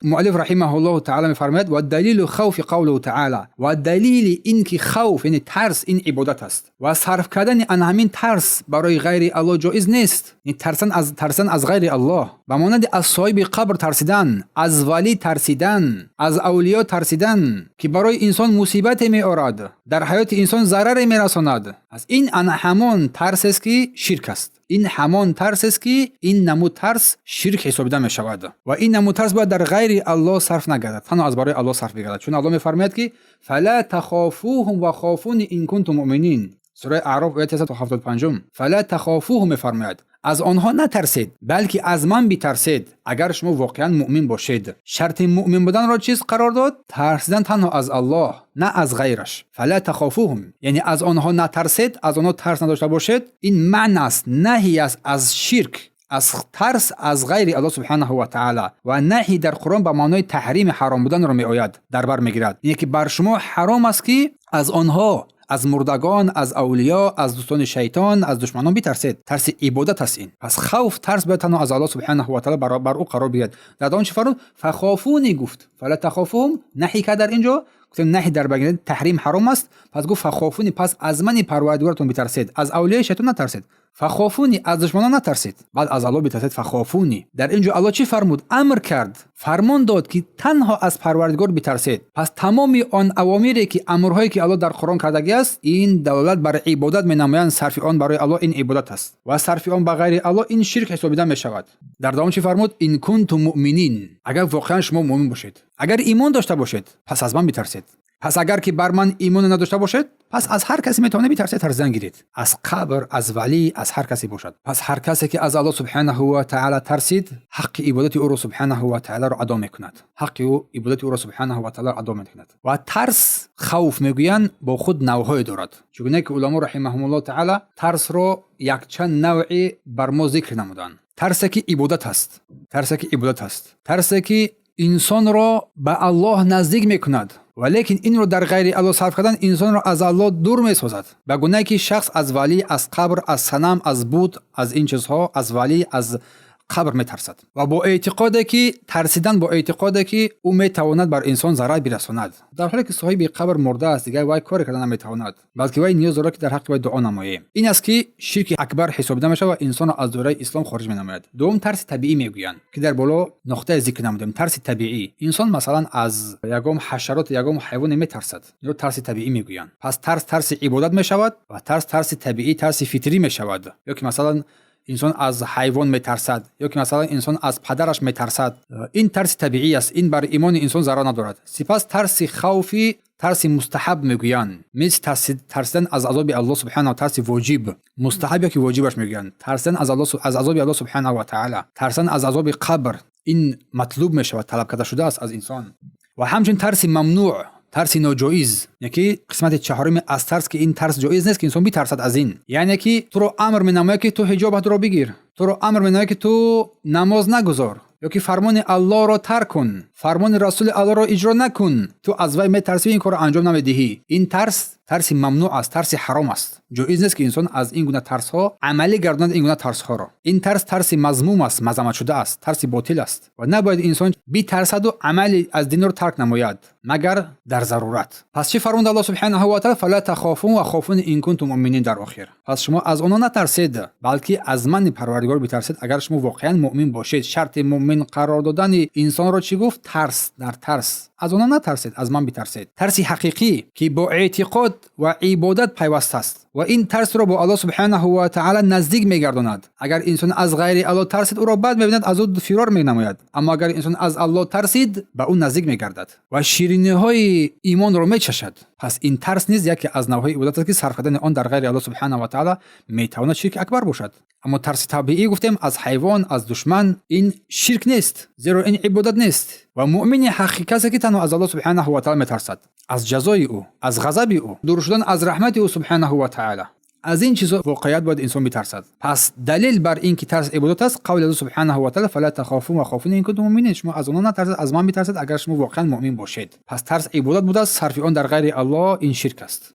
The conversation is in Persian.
مؤلف رحمه الله تعالی میفرماید و دلیل خوف قوله تعالی، و دلیل این که خوف یعنی ترس این عبادت است و صرف کردن آن همین ترس برای غیر الله جایز نیست. این ترسن از غیر الله به مانند از صاحب قبر ترسیدن، از ولی ترسیدن، از اولیاء ترسیدن که برای انسان مصیبت می آورد، در حیات انسان ضرر می رساند. از این همان ترس است که شرک است. این همان ترس است که این نمود ترس شرک حسابیده می شود و این نمود ترس باید در غیر الله صرف نگردد، تنها از برای الله صرف بگردد. چون الله می فرماید که فلا تخافوهم و خافون ان کنتم مؤمنین، سوره اعراف آیه 375. فلا تخافوهم میفرماید از آنها نترسید بلکه از من بترسید اگر شما واقعا مؤمن باشید. شرط مؤمن بودن را چیز قرار داد؟ ترسیدن تنها از الله نه از غیرش. فلا تخافوهم یعنی از آنها نترسید، از آنها ترس نداشته باشید. این معنی است نهی است از شرک، از ترس از غیر الله سبحانه و تعالی و نهی در قرآن به معنای تحریم حرام بودن را می آید در بر میگیرد. یعنی که بر شما حرام است که از آنها، از مردگان، از اولیاء، از دوستان شیطان، از دشمنان بترسید. ترس عبادت است این. پس خوف ترس باید تنها از الله سبحانه و تعالی بر او قرار بیاد. در آن چه فرمود؟ فخافونی گفت، فلا تخافوهم نهی که در اینجا گفتم نهی در بگیرید تحریم حرام است، پس گفت فخافونی پس از من پروردگارتون بترسید، از اولیاء شیطان نترسید. فخافونی از دشمنان نترسید، بعد از الله بترسید. فخافونی در اینجا الله چی فرمود؟ امر کرد، فرمان داد که تنها از پروردگار بترسید. پس تمامی آن اوامری که امرهایی که الله در قرآن کرده است این دلالت بر عبادت می‌نمایند. صرف آن برای الله این عبادت است و صرف آن به غیر الله این شرک حسابیده می‌شود. در دوام چی فرمود؟ ان کنتم مؤمنین، اگر واقعا شما مؤمن باشید، اگر ایمان داشته باشید پس از من بترسید. پس اگر که بر من ایمان نداشته باشید پس از هر کسی میتونه بترسید، ترسیدن گیرید، از قبر، از ولی، از هر کسی باشد. پس هر کسی که از الله سبحانه و تعالی ترسید حق عبادت او را سبحانه و تعالی را ادا میکند، حق او عبادت او را سبحانه و تعالی را ادا میکند. و ترس، خوف میگویند با خود نوعهای دارد، چون که علما رحمهم الله تعالی ترس را یک چند نوعی بر ما ذکر نمودند. ترسی که عبادت است، ترسی که انسان را به الله نزدیک میکند، ولیکن این رو در غیر الله صرف کردن انسان را از الله دور میسازد. به گونه که شخص از ولی، از قبر، از صنم، از بت، از این چیزها، از ولی، از قبر میترسد و با اعتقادی که ترسیدن با اعتقادی که او میتواند بر انسان ضرر برساند، در حالی که صاحب قبر مرده است، دیگه وای کار کردن نمیتواند، بلکه وای نیاز دارد که در حق وای دعا نماییم. این است که شرک اکبر حسابیده میشه و انسان را از دایره اسلام خارج مینماید. دوم ترس طبیعی میگویند که در بالا نقطه ذکر نمودیم. ترس طبیعی، انسان مثلا از یگام حشرات، یگام حیوان میترسد، یا ترس طبیعی میگویند. پس ترس عبادت میشود و ترس طبیعی، ترس فطری میشود. یا که مثلا انسان از حیوان میترسد، یا که مثلا انسان از پدرش میترسد، این ترس طبیعی است، این بر ایمان انسان ضرر ندارد. سپس ترس خوفی، ترس مستحب میگویند، مثل ترسیدن از عذاب الله سبحانه و ترس واجب، مستحب یا که واجبش میگویند. ترسیدن از عذاب الله سبحانه و تعالی، ترسیدن از عذاب قبر، این مطلوب میشود، طلب کرده شده است از انسان. و همچنین ترس ممنوع، ترس ناجایز، یعنی قسمت چهارم از ترس که این ترس جایز نیست که انسان بترسد از این. یعنی که تو رو امر می‌نماید که تو حجابت رو بگیر، تو رو امر می‌نماید که تو نماز نگذار، یا که فرمان الله را ترک کن، فرمان رسول الله را اجرا نکن، تو از وی میترسی این کار را انجام نمیدهی. این ترس ممنوع است، ترس حرام است. جایز نیست که انسان از این گونه ترس ها عملی گرداند. این گونه ترس ها را، این ترس مذموم است، مذمت شده است، ترس باطل است و نباید انسان بترسد و عملی از دین را ترک نماید مگر در ضرورت. پس چه فرمود الله سبحانه و تعالی؟ فلا تخافون و خافون ان کنتم مؤمنین در آخر. پس شما از آنها نترسید بلکه از من پروردگار بترسید اگر شما واقعا مؤمن باشید. شرط مؤمن قرار دادن انسان را چی گفت؟ ترس. در ترس از آنها نترسید، از من بترسید. ترس حقیقی که با اعتقاد و عبادت پیوسته است و این ترس را با الله سبحانه و تعالی نزدیک میگرداند. اگر انسان از غیر الله ترسید او را بعد میبیند از او فرار مینماید، اما اگر انسان از الله ترسید به او نزدیک میگردد و شیرینی های ایمان را میچشد. پس این ترس نیز یکی از نوعهای عبادت است که صرف کردن آن در غیر الله سبحانه و تعالی میتواند شرک اکبر باشد. اما ترس طبیعی گفتیم از حیوان، از دشمن، این شرک نیست، زیرا این عبادت نیست. و مؤمن حقیقی که تنها از الله سبحانه و تعالی میترسد، از جزای او، از غضب او، دور شدن از رحمت او سبحانه و تعالی. از این چیزا واقعیت باید انسان بترسد. پس دلیل بر این که ترس عبادت است قول الله سبحانه و تعالی فلا تخافون و خافون ان کنتم مؤمنین. شما از آنها نترسید، از من بترسید اگر شما واقعا مؤمن باشید. پس ترس عبادت بوده است، صرف آن در غیر الله این شرک است.